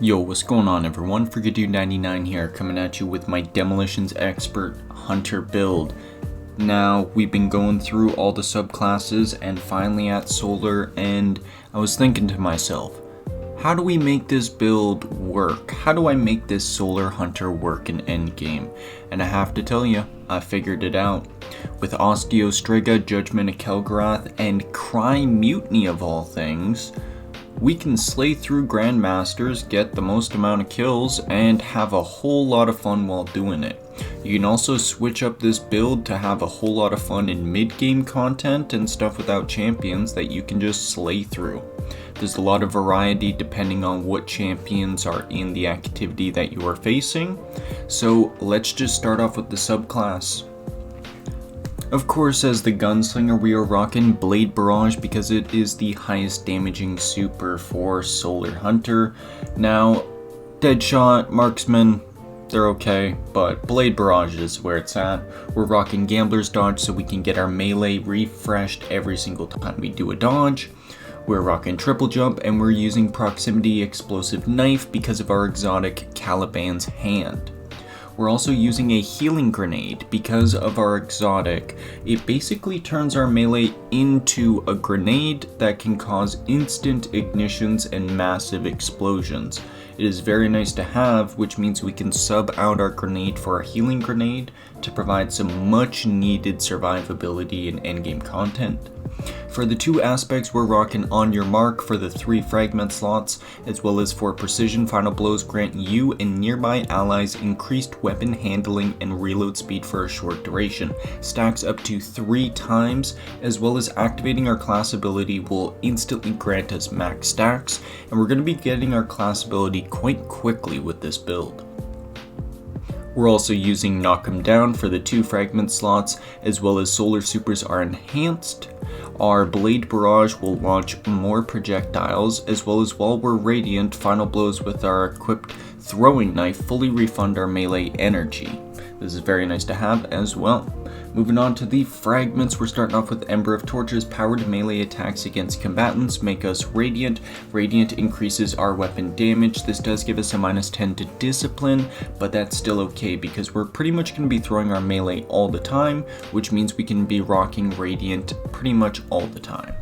Yo, what's going on everyone? Forgood99 here, coming at you with my Demolitions Expert Hunter build. Now, we've been going through all the subclasses and finally at Solar, and I was thinking to myself, how do we make this build work? How do I make this Solar Hunter work in Endgame? And I have to tell you, I figured it out. With Osteostriga, Judgment of Kel'Garath, and Crime Mutiny of all things, we can slay through Grandmasters, get the most amount of kills, and have a whole lot of fun while doing it. You can also switch up this build to have a whole lot of fun in mid-game content and stuff without champions that you can just slay through. There's a lot of variety depending on what champions are in the activity that you are facing. So let's just start off with the subclass. Of course, as the gunslinger, we are rocking Blade Barrage because it is the highest damaging super for Solar Hunter. Now, Deadshot, Marksman, they're okay, but Blade Barrage is where it's at. We're rocking Gambler's Dodge so we can get our melee refreshed every single time we do a dodge. We're rocking Triple Jump, and we're using Proximity Explosive Knife because of our exotic Caliban's Hand. We're also using a Healing Grenade because of our exotic. It basically turns our melee into a grenade that can cause instant ignitions and massive explosions. It is very nice to have, which means we can sub out our grenade for a Healing Grenade to provide some much needed survivability in endgame content. For the two aspects, we're rocking On Your Mark for the 3 fragment slots, as well as for precision final blows grant you and nearby allies increased weapon handling and reload speed for a short duration. Stacks up to 3 times, as well as activating our class ability will instantly grant us max stacks, and we're going to be getting our class ability quite quickly with this build. We're also using Knock 'em Down for the 2 fragment slots, as well as Solar Supers are enhanced. Our Blade Barrage will launch more projectiles, as well as while we're radiant, final blows with our equipped throwing knife fully refund our melee energy. This is very nice to have as well. Moving on to the fragments, we're starting off with Ember of Torches. Powered melee attacks against combatants make us radiant. Radiant increases our weapon damage. This does give us a -10 to discipline, but that's still okay because we're pretty much going to be throwing our melee all the time, which means we can be rocking radiant pretty much all the time.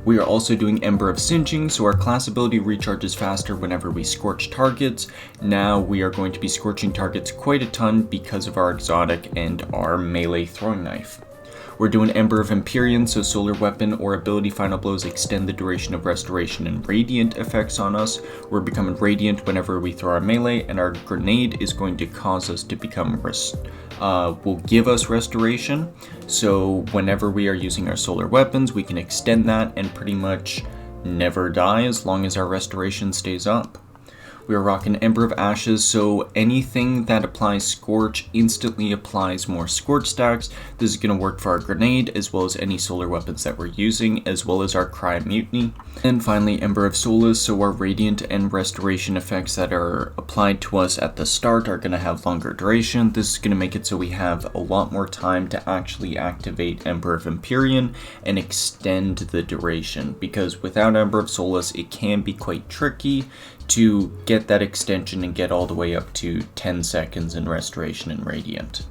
We are also doing Ember of Singeing, so our class ability recharges faster whenever we scorch targets. Now we are going to be scorching targets quite a ton because of our exotic and our melee throwing knife. We're doing Ember of Empyrean, so solar weapon or ability final blows extend the duration of restoration and radiant effects on us. We're becoming radiant whenever we throw our melee, and our grenade is going to cause us to become will give us restoration. So whenever we are using our solar weapons, we can extend that and pretty much never die as long as our restoration stays up. We are rocking Ember of Ashes, so anything that applies Scorch instantly applies more Scorch stacks. This is going to work for our grenade, as well as any solar weapons that we're using, as well as our Crime Mutiny. And finally, Ember of Solace, so our Radiant and Restoration effects that are applied to us at the start are going to have longer duration. This is going to make it so we have a lot more time to actually activate Ember of Empyrean and extend the duration, because without Ember of Solace, it can be quite tricky to get that extension and get all the way up to 10 seconds in Restoration and Radiant.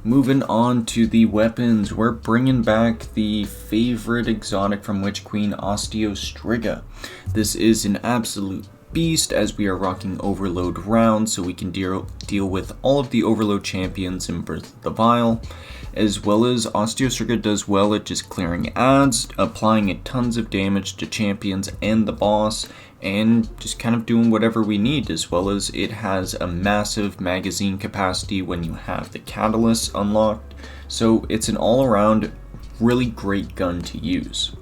Moving on to the weapons, we're bringing back the favorite exotic from Witch Queen, Osteostriga. This is an absolute beast as we are rocking Overload rounds, so we can deal with all of the Overload champions in Birth of the Vile, as well as Osteostriga does well at just clearing ads, applying tons of damage to champions and the boss, and just kind of doing whatever we need, as well as it has a massive magazine capacity when you have the catalyst unlocked, so it's an all-around really great gun to use.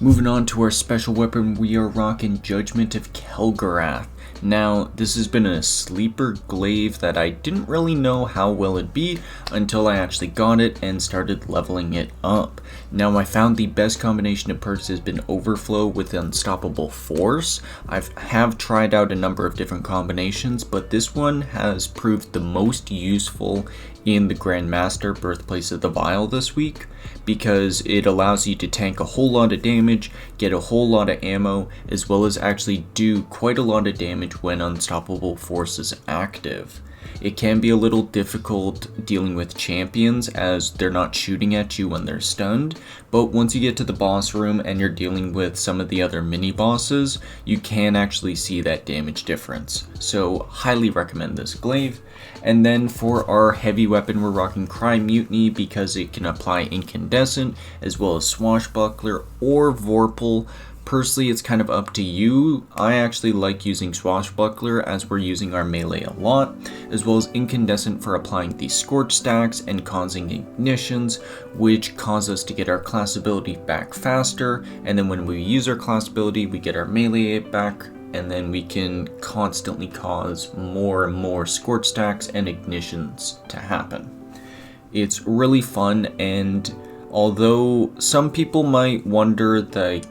Moving on to our special weapon, we are rocking Judgment of Kel'Garath. Now, this has been a sleeper glaive that I didn't really know how well it'd be until I actually got it and started leveling it up. Now, I found the best combination of perks has been Overflow with Unstoppable Force. I have tried out a number of different combinations, but this one has proved the most useful in the Grandmaster Birthplace of the Vile this week, because it allows you to tank a whole lot of damage, get a whole lot of ammo, as well as actually do quite a lot of damage when Unstoppable Force is active. It can be a little difficult dealing with champions as they're not shooting at you when they're stunned, but once you get to the boss room and you're dealing with some of the other mini bosses, you can actually see that damage difference. So highly recommend this glaive. And then for our heavy weapon, we're rocking Cry Mutiny because it can apply Incandescent as well as Swashbuckler or Vorpal. Personally, it's kind of up to you. I actually like using Swashbuckler as we're using our melee a lot, as well as Incandescent for applying these Scorch stacks and causing ignitions, which cause us to get our class ability back faster, and then when we use our class ability, we get our melee back, and then we can constantly cause more and more Scorch stacks and ignitions to happen. It's really fun, and although some people might wonder, like,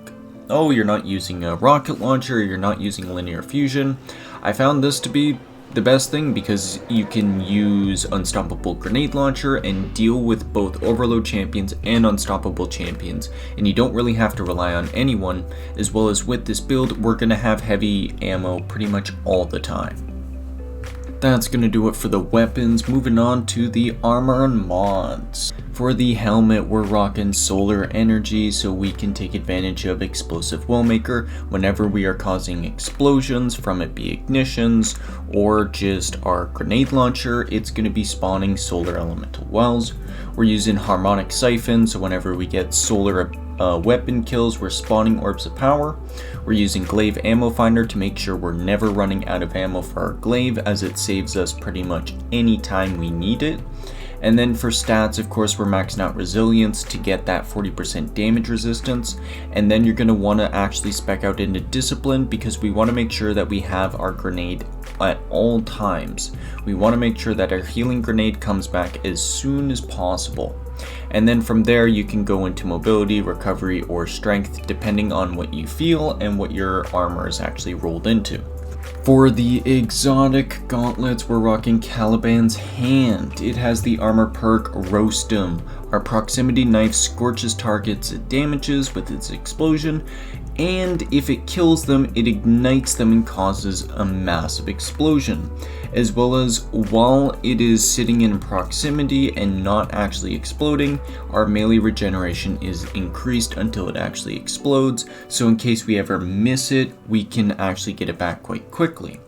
oh, you're not using a rocket launcher, or you're not using linear fusion, I found this to be the best thing because you can use Unstoppable Grenade Launcher and deal with both Overload champions and Unstoppable champions, and you don't really have to rely on anyone, as well as with this build, we're going to have heavy ammo pretty much all the time. That's going to do it for the weapons. Moving on to the armor and mods. For the helmet, we're rocking solar energy so we can take advantage of explosive wellmaker whenever we are causing explosions, from it be ignitions or just our grenade launcher. It's going to be spawning solar elemental wells. We're using harmonic siphon, so whenever we get solar weapon kills, we're spawning orbs of power. We're using glaive ammo finder to make sure we're never running out of ammo for our glaive, as it saves us pretty much any time we need it. And then for stats, of course, we're maxing out resilience to get that 40% damage resistance. And then you're going to want to actually spec out into discipline because we want to make sure that we have our grenade at all times. We want to make sure that our healing grenade comes back as soon as possible. And then from there you can go into mobility, recovery, or strength depending on what you feel and what your armor is actually rolled into. For the exotic gauntlets, we're rocking Caliban's Hand. It has the armor perk Roast 'em. Our proximity knife scorches targets it damages with its explosion, and if it kills them, it ignites them and causes a massive explosion. As well as, while it is sitting in proximity and not actually exploding, our melee regeneration is increased until it actually explodes, so in case we ever miss it, we can actually get it back quite quickly.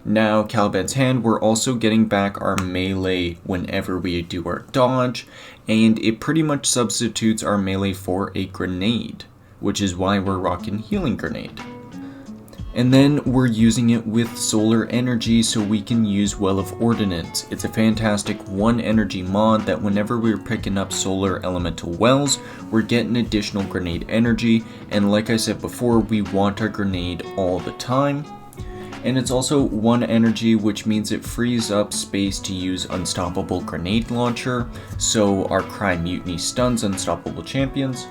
Now, Caliban's Hand, we're also getting back our melee whenever we do our dodge, and it pretty much substitutes our melee for a grenade, which is why we're rocking Healing Grenade. And then we're using it with solar energy so we can use Well of Ordnance. It's a fantastic 1 energy mod that whenever we're picking up solar elemental wells, we're getting additional grenade energy, and like I said before, we want our grenade all the time. And it's also 1 energy, which means it frees up space to use Unstoppable Grenade Launcher, so our Cry Mutiny stuns Unstoppable champions.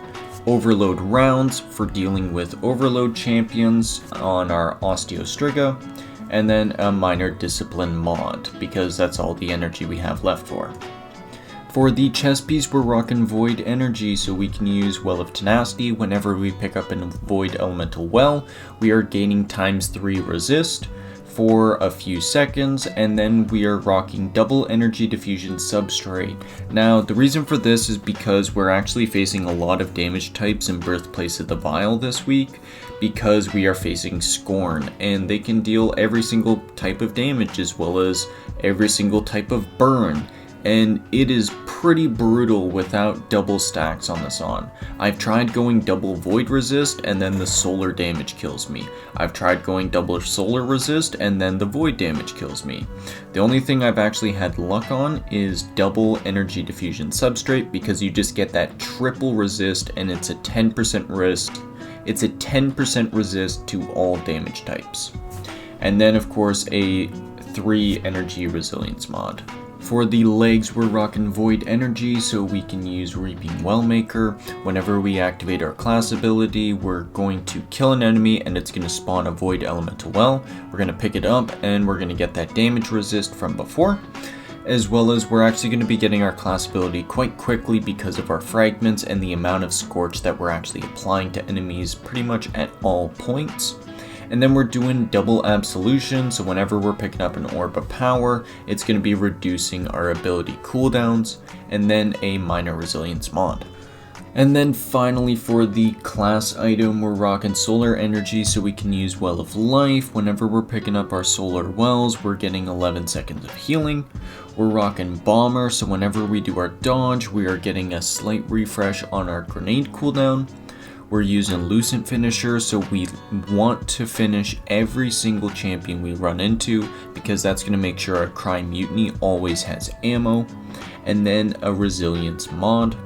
Overload rounds for dealing with overload champions on our Osteostriga, and then a minor discipline mod, because that's all the energy we have left for. For the chest piece, we're rocking Void Energy, so we can use Well of Tenacity whenever we pick up a Void Elemental Well. We are gaining ×3 resist for a few seconds, and then we are rocking Double Energy Diffusion Substrate. Now, the reason for this is because we're actually facing a lot of damage types in Birthplace of the Vile this week, because we are facing Scorn, and they can deal every single type of damage as well as every single type of burn. And it is pretty brutal without double stacks on this on. I've tried going double void resist and then the solar damage kills me. I've tried going double solar resist and then the void damage kills me. The only thing I've actually had luck on is double energy diffusion substrate, because you just get that triple resist and it's a 10% risk. It's a 10% resist to all damage types. And then of course a 3 energy resilience mod. For the legs, we're rocking Void Energy so we can use Reaping Wellmaker. Whenever we activate our class ability, we're going to kill an enemy and it's going to spawn a Void Elemental Well. We're going to pick it up and we're going to get that damage resist from before. as well as we're actually going to be getting our class ability quite quickly because of our fragments and the amount of scorch that we're actually applying to enemies pretty much at all points. And then we're doing double absolution, so whenever we're picking up an orb of power, it's going to be reducing our ability cooldowns, and then a minor resilience mod. And then finally for the class item, we're rocking solar energy so we can use Well of Life. Whenever we're picking up our solar wells, we're getting 11 seconds of healing. We're rocking bomber, so whenever we do our dodge, we are getting a slight refresh on our grenade cooldown. We're using Lucent Finisher, so we want to finish every single champion we run into because that's going to make sure our Crime Mutiny always has ammo. And then a Resilience mod.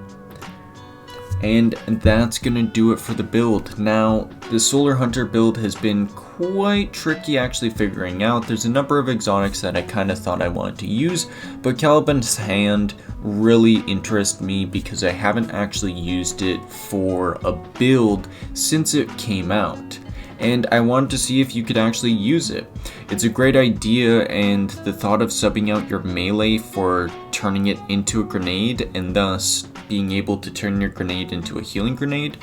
And that's gonna do it for the build. Now, the Solar Hunter build has been quite tricky actually figuring out. There's a number of exotics that I kind of thought I wanted to use, but Caliban's Hand really interests me because I haven't actually used it for a build since it came out. And I wanted to see if you could actually use it. It's a great idea, and the thought of subbing out your melee for turning it into a grenade and thus being able to turn your grenade into a healing grenade,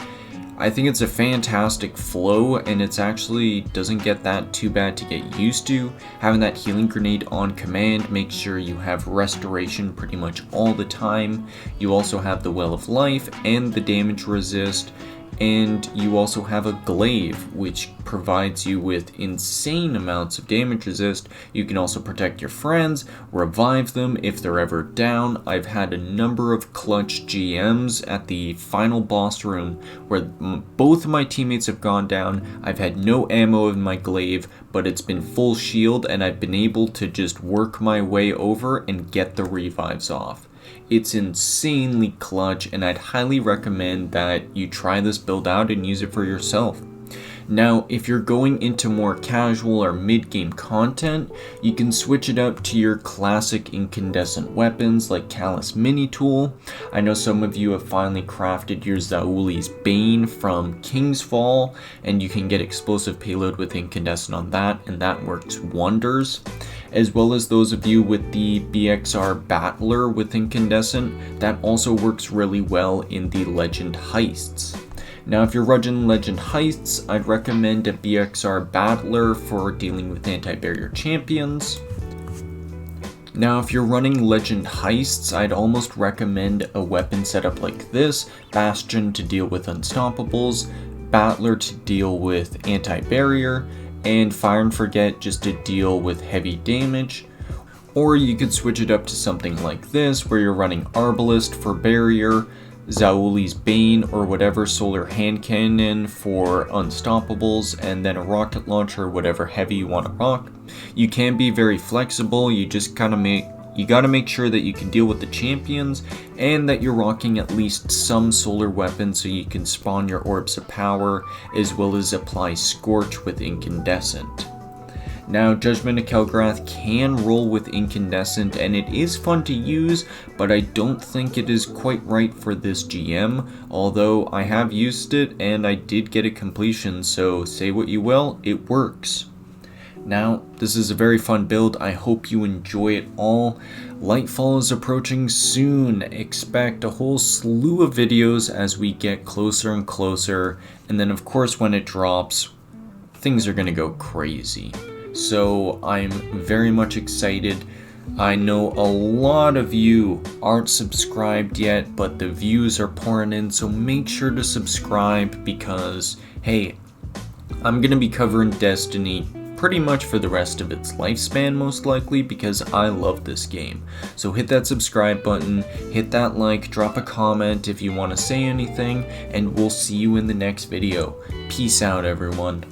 I think it's a fantastic flow, and it's actually doesn't get that too bad to get used to. Having that healing grenade on command makes sure you have restoration pretty much all the time. You also have the Well of Life and the damage resist, and you also have a glaive which provides you with insane amounts of damage resist. You can also protect your friends, revive them if they're ever down. I've had a number of clutch GMs at the final boss room where both of my teammates have gone down. I've had no ammo in my glaive, but it's been full shield, and I've been able to just work my way over and get the revives off. It's insanely clutch, and I'd highly recommend that you try this build out and use it for yourself. Now, if you're going into more casual or mid-game content, you can switch it up to your classic incandescent weapons like Callus Mini Tool. I know some of you have finally crafted your Hauoli's Bane from King's Fall, and you can get explosive payload with incandescent on that, and that works wonders. As well as those of you with the BXR Battler with incandescent, that also works really well in the Legend Heists. Now, if you're running Legend Heists, I'd recommend a BXR Battler for dealing with anti-barrier champions. Now, if you're running Legend Heists, I'd almost recommend a weapon setup like this: Bastion to deal with Unstoppables, Battler to deal with anti-barrier, and Fire and Forget just to deal with heavy damage. Or you could switch it up to something like this, where you're running Arbalist for barrier, Hauoli's Bane or whatever solar hand cannon for Unstoppables, and then a rocket launcher, whatever heavy you want to rock. You can be very flexible, you just gotta make sure that you can deal with the champions and that you're rocking at least some solar weapons so you can spawn your orbs of power, as well as apply Scorch with incandescent. Now, Judgment of Kelgrath can roll with incandescent, and it is fun to use, but I don't think it is quite right for this GM, although I have used it and I did get a completion, so say what you will, it works. Now, this is a very fun build. I hope you enjoy it all. Lightfall is approaching soon. Expect a whole slew of videos as we get closer and closer, and then of course when it drops, things are gonna go crazy. So I'm very much excited. I know a lot of you aren't subscribed yet, but the views are pouring in, so make sure to subscribe because, hey, I'm gonna be covering Destiny pretty much for the rest of its lifespan, most likely, because I love this game. So hit that subscribe button, hit that like, drop a comment if you want to say anything, and we'll see you in the next video. Peace out, everyone.